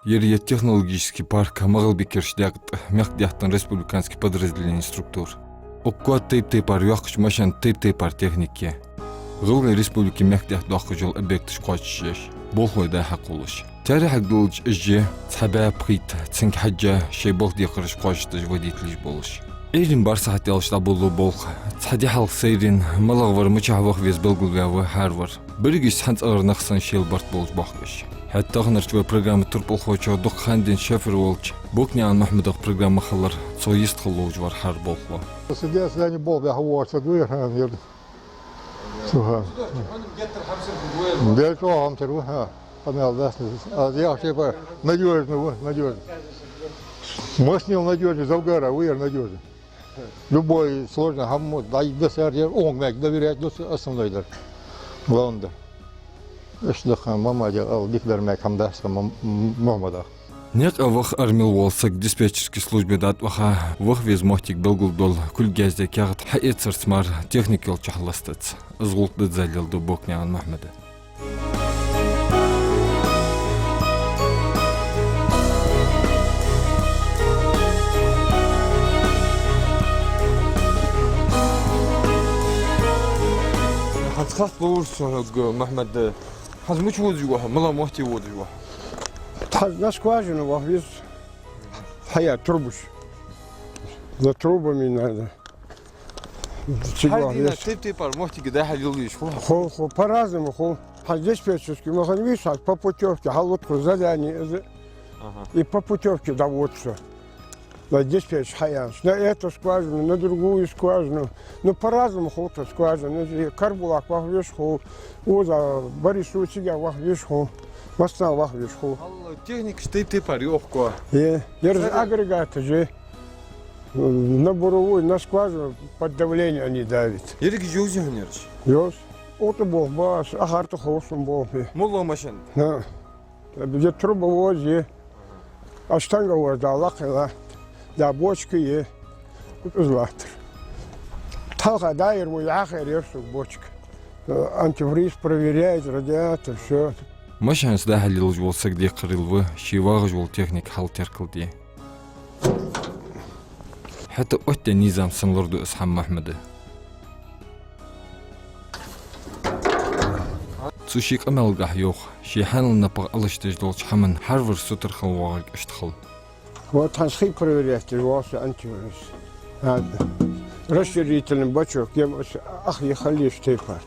Технологический парк Магалбекершдягт Мяхдяхтан республиканский подразделение структур. Оккуат тейп-тейпар юахкыш машин тейп-тейпар техники. Гылгы республики Мяхдяхт дуахкыжыл объект шквачшеш. Болхойда хакулыш. Тарих гылж жи цхабя прит цинк хаджа шейбол дикыр шквачтыж водитель болыш. Эйрин барса хатялышта болу болх. Цхади халк сейрин малагвар мычавах вез белгулгавы харвар. Біргіш санц ағырнақсан шел барт болж бақыш. Hatta hınırçı ve programı turpul hoca dok handin şoför olç. Bokniyan Mahmudov programı xallar soyist xalloğucu var har bolxu. Сидя не бол, я говорю, что вы, Белко вам теру, я типа надежный. Мы с ним надежный, Завгара, вы надежный. Любой сложный хаммот, дай без он доверять основной дар. Главное. Эшлэхэ мамадя ал дикдермек хамдахска мамада. Нек авах армил волсак диспетчерской службе датваха вах вез мохтик белгулдол кульгязде кягат хаэцер смар техникал чахластац. Згултды залилды Бокниан Махмеда. Хацхат болурсо Махмед Хазмуч воджуга, мала мохти воджуга. На скважину вахвиз хая трубуш. За трубами надо. Хадина тип-типар мохти гда халилыш. Хо по-разному хо. Диспетчерский механизм по путевке халутку задание и по путевке доводится. На диспетч хая. На эту скважину, на другую скважину. Ну по-разному хо-то скважину. Карбулак вахвиш хо. Оза Борису себя вахвиш хо. Масна вахвиш хо. Техник тип-типар ёхко. Держи агрегаты же. На буровую, на скважину под давлением они давят. Ерик жузи хнерч. Ёс. Ото бог бас, ахарта хосум бог. Молла машин. Да. Где трубовоз е. А штанга воз да лакала. Да бочка е. Златер. Талха дайер мой ахер ерсук бочка. Антифриз проверяет, радиатор, все. Машин сда халилж болсак де қырылвы, шивағы жол техник хал теркілді. Хәті өтті низам сынлырды Исхам Махмеды. Цушик амалгах йоқ, шейханыл напақ алыштыж долч хамын Харвард сутыр хылвағыг үштіқыл. Вот тансхи проверяет, вался антифриз. Расширительный бачок, я ах, я халиш тейпар.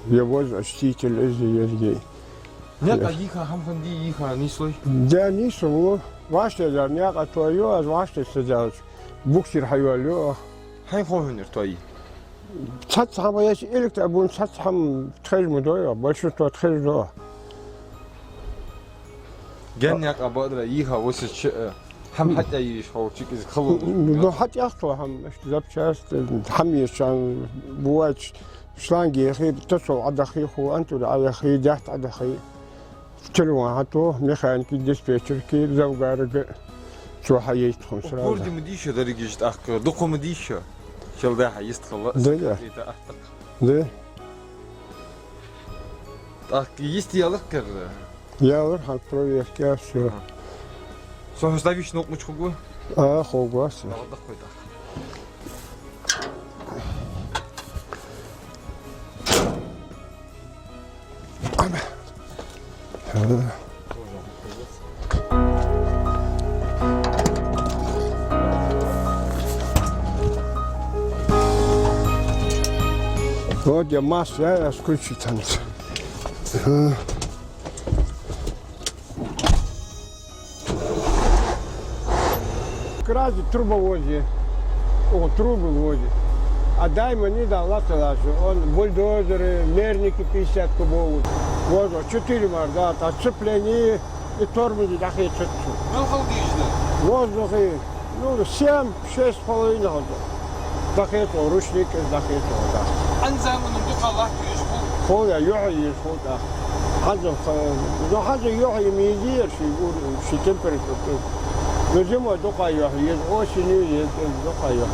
Я воз очиститель из езгей. Нет, а иха хамханди иха нислой? Да, нису, ваште дар, няк, а твое, а ваште сидят. Буксир хайвалю. Хай хохенер твои? Цац хама ясь электробун, цац хам тхэжму доя, большинство тхэждо. Генняк абадра иха восич хам хатя иш хавчик из хаву. Ну хатя хто хам запчаст, хам ешан бывает шланги яхи تصل عدخي خو أنتو على خي جات عدخي تلوان هاتو ميخانيكي ديسبيتشركي زوجارك شو حييتهم سرا. بوردي مديشة درجة أخك دقو مديشة شل ده يستخلص. ده. ده. أخك يستيالك كر. يا ورحك برويك يا شو. صح ستافيش نوق مش خوجو؟ خوجو أصلا. Вот я массу, я скручу танец. Крази трубовозе, трубы возит. А дай мне да латалажу, он бульдозеры, мерники 50 кубов. Вот, 4 мордата, отцепление и тормози дахи цецу. Воздухи, ну, 7-6,5 года. Дахи то ручник, дахи то да. Анзамын духа лахты ишбу. Хоя юхи ишбу да. Хаза юхи мизир, ши температура. Но зимой духа юхи, осенью духа юхи.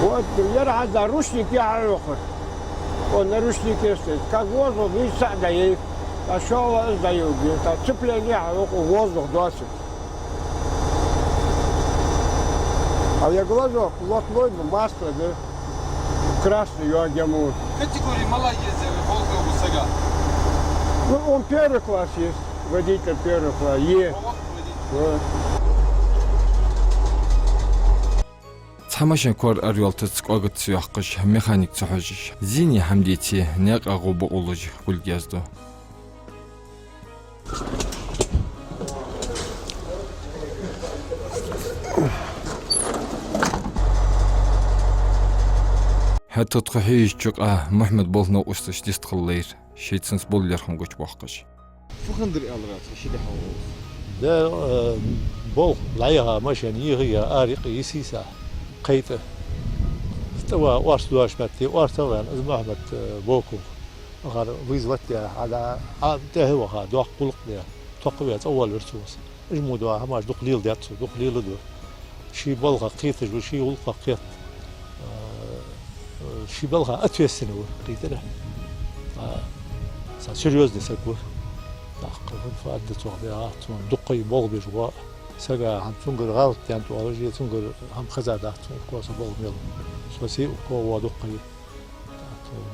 Вот, я рада ручник я рухар. Он наручник есть. Как воздух, видишь, сада ей. А что сдаю? Цепление, воздух 20. А я глазок, лотной, масло, да, красный, я гему. Категории мала ездили, Волга у Сага. Ну, он первый класс есть, водитель первый класс, Вот. Цамашин кор ариалтыц когот сuyaqqish mexanik цохож. Зини хамдити няк агубу улуж гулгязду. Хатта тхихиш чука Мухаммед болно усташ дистхллер. Шейтсенс боллерхам гоч бахқаш. فخندر ألرات شدة حوض. ده بول لعيها مشان يغيا آرق يسيسا قيته استوى وارس دواش متي وارس طبعا از محمد بوكو غار ويز وتي على ده هو غا دوق قلق ده تقويات أول رسوس اجمو دوا هماش دوق ليل دياتسو دوق ليل دو شي بلغا قيتج وشي ولقا قيت شي بلغا أتوسنو قيته سيريوزني سكور تقريبا فأدت وضعات دقي بول بجوا سجى هم تنقل غلط يعني تواجه تنقل هم خزادات كواسة بول ميل سوسي وكوا دقي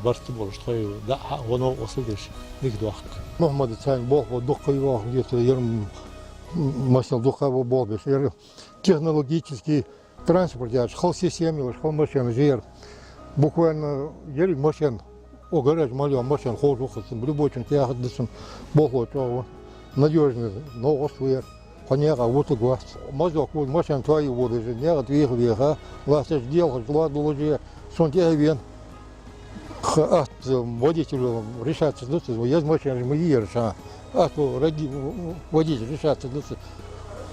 برت بولش طيب لا ونو وصلش نقد وقت محمد الثاني بوخ ودقي واخ где-то يرم машина духа бол беш. Технологический транспорт, я шел системы, шел машин жир. Буквально ели машин. О, гараж малый машин хожу, хотим любой чем я отдышим. Бог вот его надежный, но освоит. Понятно, вот и глаз. Мазок вот машин твои воды же, не отвех веха. Лast сделал, ладно уже. Сон тебя вен. Водителю решаться даться, я машин мы ешь, то ради водитель решаться даться.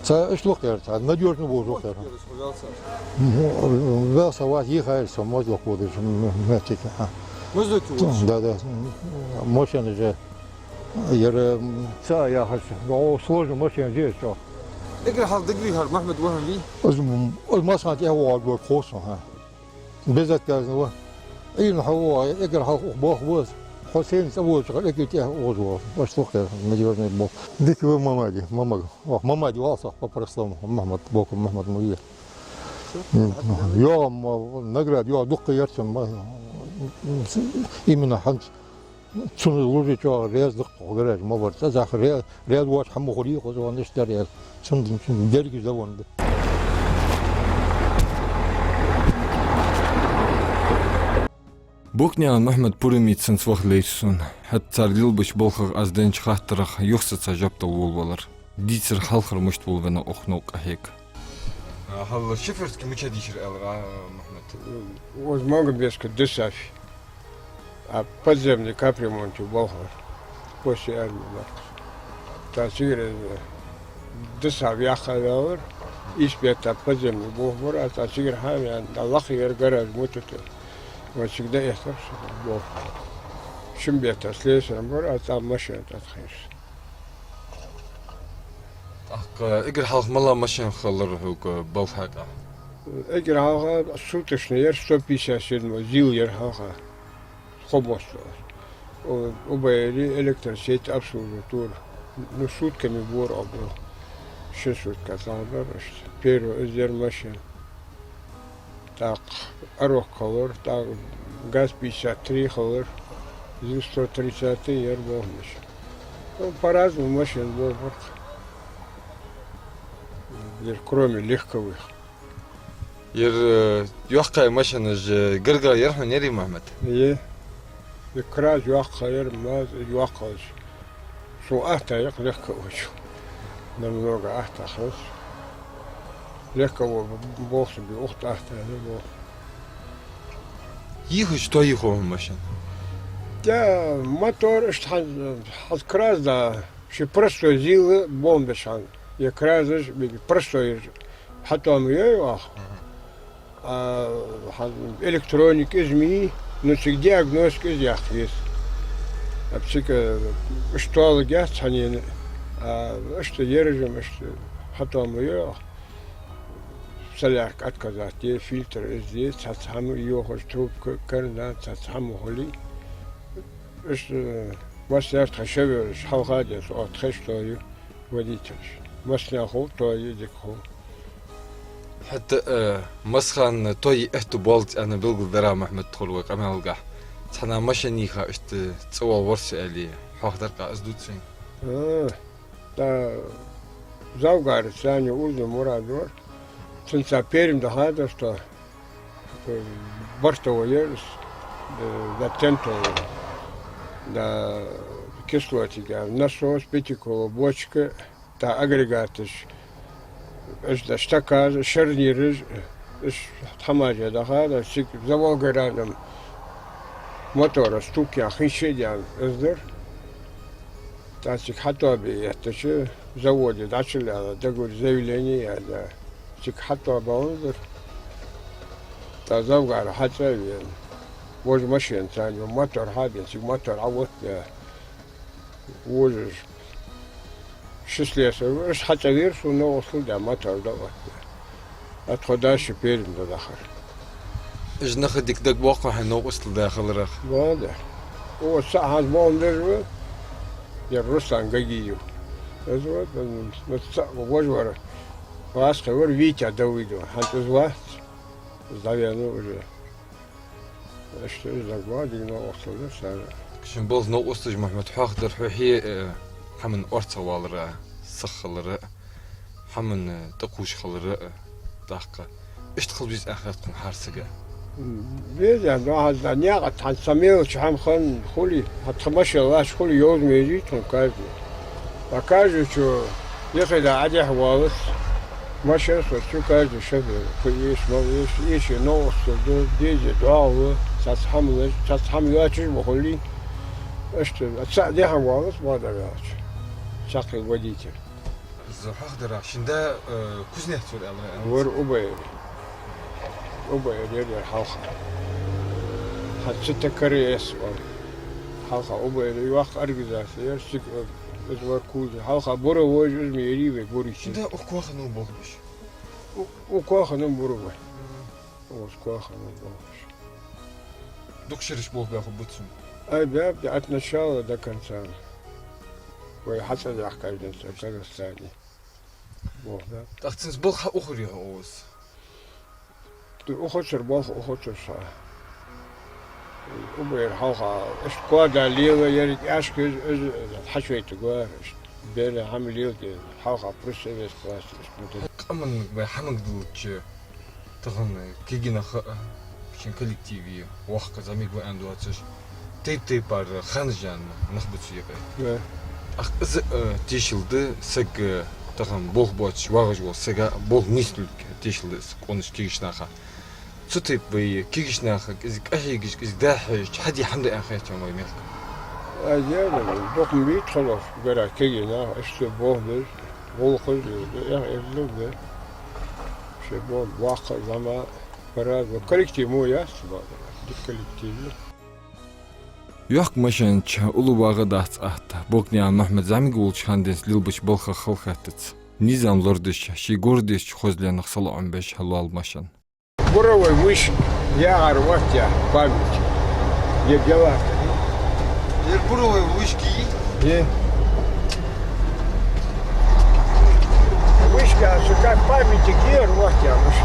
Что кажется, надежный воздух. Велся вас ехать, что мазок воды же, метика. Да. Машина же. Я хочу. Сложно машина здесь что. اقرا حال دقري هار محمد وهم لي. المصنع هو أقول خوصه. بزت كذا. إيه هو اقرا بوخ بوز. حسين سووا شغل قلت له وزوا وش لقى مليون بوك. ديك هو مامادي واصح ببرسلام محمد بوك محمد مويه. يوم نقرأ يوم دقي يرسم именно ханс цуны лужи чо рездик гөрәж мабар захыр рез ваш хамы хори хозуан иштер я цундын дерги завонды Букнян Мухаммед Пуримитсен свахлейсун. Хаттар дилбыш болхар азден чхахтарах юхсаца жаптал болбалар. Дицер халхар мушт болвена охнок ахек. هذا شفرت كم يشديش الألرا محمد. Возможно, без десафи. А подземный капремонт у Болгар после армии. Тасир десаф яхалавр, испета подземный Болгар, а тасир хами Аллах гараж мутут. Вот всегда я слышу Бог. Шумбета слезем, а там машина отходишь. اقر حلق ملا ماشين خلر هوك بالحاجة. اقر حلقة سوتشنير 157 زيل يرحلقة خبصة. وبيري إلكترسيت أبسولو طول. نسوت كمي بور أبو. شنسوت كتابر. بيرو إزير ماشين. تاق أروح خلر. تاق غاز 53 خلر. زيل 130 يربوه ماشين. По-разному машин был. Кроме легковых. يوقع ماشين قرقر يرحم نيري محمد. Краж юахайр маз юахаж. Шо ахтаяк легковых. Намного ахтахас. Легкового бог себе ухт ахтаяк бог. يخو что يخو ماشين. Да, мотор от краз да. Ши просто зилы бомбешан. Я крάζеш простой хатам я электроник изми но диагностика есть а псика что я цанин что ережем что хатам я соляк отказать те фильтр здесь сам ее хочу карна сам холи что مسنا تخشبش حوادث أو تخشتوري وديتش مسنا خو توي ديك خو حتى مسخان توي احتو بولت أنا بلغ درا محمد تخلوك أمالقح تحنا مشانيخا اشت تصور ورس علي حاضر قا أزدوتسين تا زوجار الثاني أوزو مرادور تنسى بيرم ده هذا شتا برتو ويرس دا تنتو دا كسلوتي قال نصوص بيتيكو بوشك تا أغريغاتش إيش دا اشتكاز شرني رج إيش حماجة ده هذا سيك زوجار آدم موتور ستوكي أخي شيء إصدر تاسك حتى بيحتاج زوج داشل هذا تقول زيليني هذا سك حتى بانظر تزوج على حتى يعني وج ماشي إنسان موتور هذا سك موتور عوض وج شسلي سوي إيش حتى غير شو نوصل ده موتور ده أتخداش بيرم ده داخل إيش ناخدك دك واقع هنوصل داخل رخ واضح هو الساعة هذا درجة يرسان قاقيو أزود وجوره واسخ ور فيتا دويدو حتى زوات زاويانو وجه اشتري زغوادي نو وصل سنة كشن بول نوصل محمد حاضر حي حمن أرتا والرا سخلرا حمن تقوش خلرا دقة إيش تخل بيز آخرتكم حارسقة بيز يعني واحد نياقة عن سمير شحام خان خولي هتخمشي الله خولي يوز ميجيتهم كاجو وكاجو شو يخد عادي حوالس ماشي شو كاجو شفر في إيش ما إيش نوصل دو ديجي دعوة تسحم ياتش بخولي اشتر أتساعدي حوالس ما درياتش شاقي وديتي زو حاضر عشان ده كوزنيت في الأمر ور أبير يدير حلقة حتى تكري اسمه حلقة أبير يوقع أرجع يرسك إزور كوز حلقة برا وجه ميري بوريشي ده أخوة خنوم بوخش وكواخنا برا وكواخنا بورش دكشرش بوخ بياخد بوتسم أي باب عتنا شاء ده كان سنة ويحصل يحكي لنا كان الثاني بوخ ده تختنس بوخ أخرى أوس أخوتر بوخ أخوتر صار وبير حلقة إيش قاعدة ليلة يريد أشكي حشوي تقول بير عمل يلقي حلقة برسيس كلاس أمن بحمق دوتش تغن كيجينا كشين كولكتيفي وقت زميك وأن دوتش تيب بار خانجان نخبط فيه أخ إز تيشلد سك تغن بوخ بوتش واجو سك بوخ نيسلك تيشلد كونش كيش ناخا صوتي بي كيش ناخا إزك أهيجش إز داحش حدي حمد أخيات يوم يملك أجل دوك ميت خلاص قرا كيجينا إيش بوخ بس بوخ يا إبلو شباب واقع زمان براد وكولكتيف مو ياس كولكتيف Yok maşanç ulu bağı dağıt ahta. Bokniyan Mahmed Zamig ulçhandens lilbış bolxa xalqatıt. Nizam lordış, şigurdış xozliyanıq salı 15 halu almaşan. Буровой мышь, я арватя, память. Я дела. Буровой вышки. Не. Мышка, как память, где арватя мышь.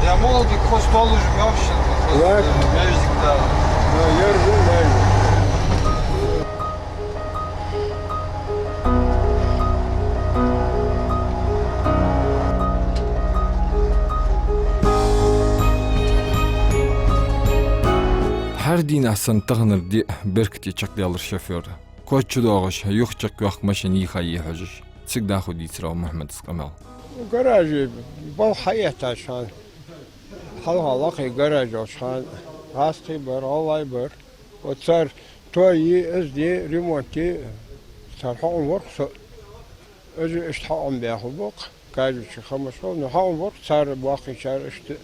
Я мол bir kostol ucum yapışın. Var. Mevzik daha. Yardım var. Her din ahsan tağınır di berkti çakli alır şoför. Koçu doğuş yok çak yok maşan yıkayı hacış. Çık da xudi sıra Muhammed Iskamal. Garajı bol hayat aşan. Halka garaj aşan. Hastı bar, olay bar. O tsar toyi ezdi remonti sarhan var. Özü iştahım beyahı bak. Kaydı çıkamış oldu. Han var sar bakı çar işte.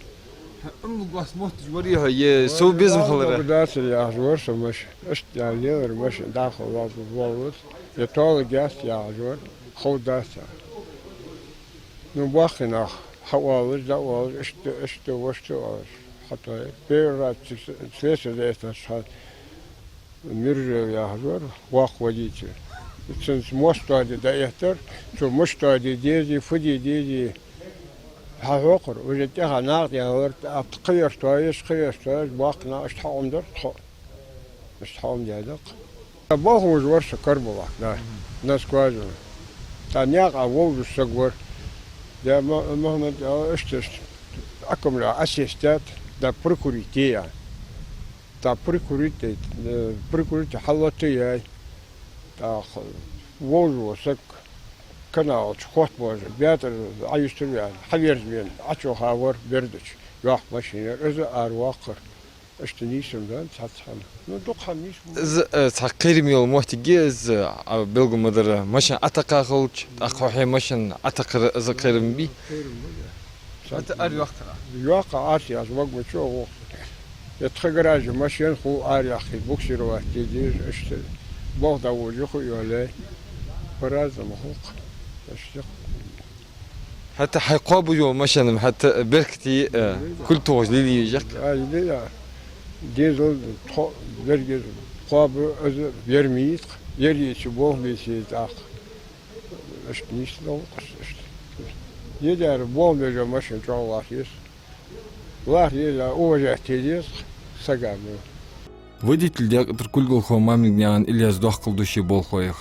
Ama bu basmot jwariha ye so bizim xalara. Ders ya zor smış. İşte yani mش داخل والله يطول جاس يا زور خود داس. نباخ ناخ حوالج دوالج اشتو وشتو حتى بيرات ثلاثة ذات أشهر مرجع يا هزار واق وديتي سنس مستعد دايتر شو مستعد ديزي فدي ديزي هاوقر وجدتها ناقد يا ورت أبقير تويش قير تويش باقنا اشتحوم در اشتحوم ديادق باهوز ورش كربلاك لا ناس كوازن تانياق أول السجور ده مهما اشتش أكمل أسيستات ده بريكوريتيا ده بريكوريتي حلتي هاي ده ووزو سك كنا شخوت بوز بياتر عيشتريان حبير بين عشو خاور بردش ياح ماشين إذا أرواقر اشتنيسم ده تحصل ندق خميس تحقير ميول محتاجز بلغو مدر ماشان أتقا خلج أخوحي ماشان أتقر زقير بي حتى أرواقر يواقع آسي از وقت شو وقت يتخجراج ماشين خو آري أخي بوكسي رواه تيجيز اشتري بوضع وجهو يولي فراز مخوق اشتق حتى حيقابو جو ماشان حتى بركتي كل توج ليلي يجيك ليلا ديزل برجز قاب از يرميت يري شبوه بيسي تاق اشتنيش لو قص يدار بوم بيجو ماشين جو واحيس واحيس اوجه تيجيز سقامي Водитель диактор кульгул хомамник нян Ильяс дохкылдуши бол хоих.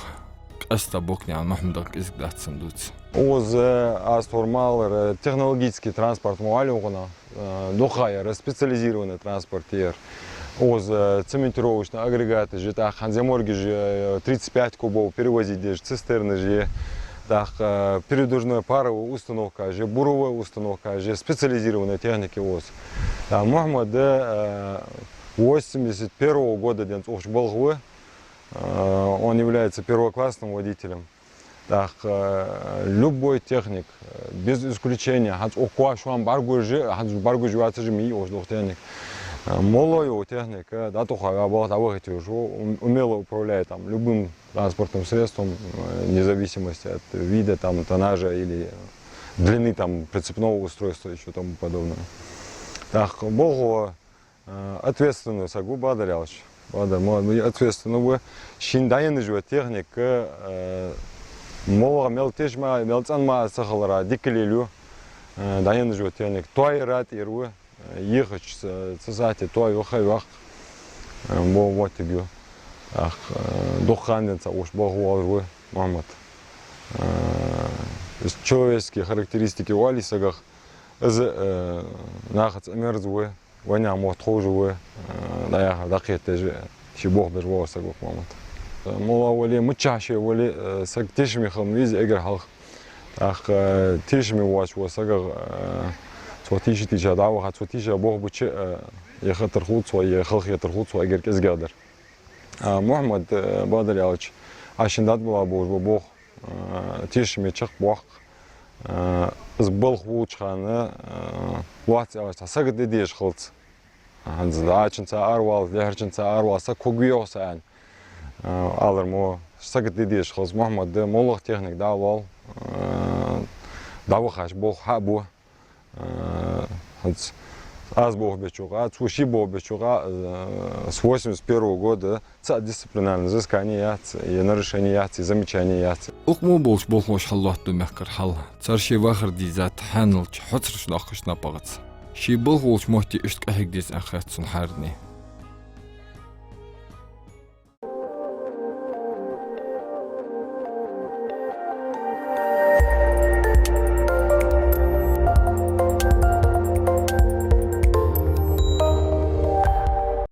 Аста бок нян Махмудак изгдатсан дуц. Оз астормалар технологический транспорт муалюгна, духайер специализированный транспортер. Оз цементировочные агрегаты же так ханземорги же 35 кубов перевозить же цистерны же так передвижная паровая установка же буровая установка же специализированная техники оз. Мухаммад 81 года ден Болхвы, он является первоклассным водителем. Так, любой техник, без исключения, молодой техник, умело управляет там, любым транспортным средством, вне зависимости от вида, там, тоннажа или длины там, прицепного устройства и еще тому подобное. Так, Богу ответственную сагу бадарялч. Ответственную шиндайны живет техника, мова мелтежма, мелцанма сахалара, дикелелю, дайны живет техник, той рад иру, ехать цезати, той ухайвах, вот тебе. Ах, духанница уж Богу алру, Мамат. Человеческие характеристики в алисагах, нахац мерзвы. وانا متخوج و لا دقيقه شبوه بروا سقوق مامت مو ولي متشاشي ولي سق تشمي خميز اجر حلق اخ تشمي واش وسق صوتيش تيجا دعوه خاطر صوتيش بوه بتش يخطر خوت ويا خلق يترخوت واجر كز قادر محمد بادر يالش عشان داد بلا بوه تشمي تشق بوق زبل خوت خانه وقت أوست سقط ديش خلص هنزل أروال لهرجن أروال سكوجيو سان ألرمو سقط ديش خلص محمد مولق تكنيك داوال داوخاش بوخ حبو هنز аз бог бечуга, цуши бог бечуга с 81 года дисциплинарное взыскание и нарушение и замечание. Укму болш болхош халлахту мехкар хал. Царши вахр дизат ханлч хоцрш нахш напагац. Ши болхош мохти ишт ахиг диз ахатsun харни.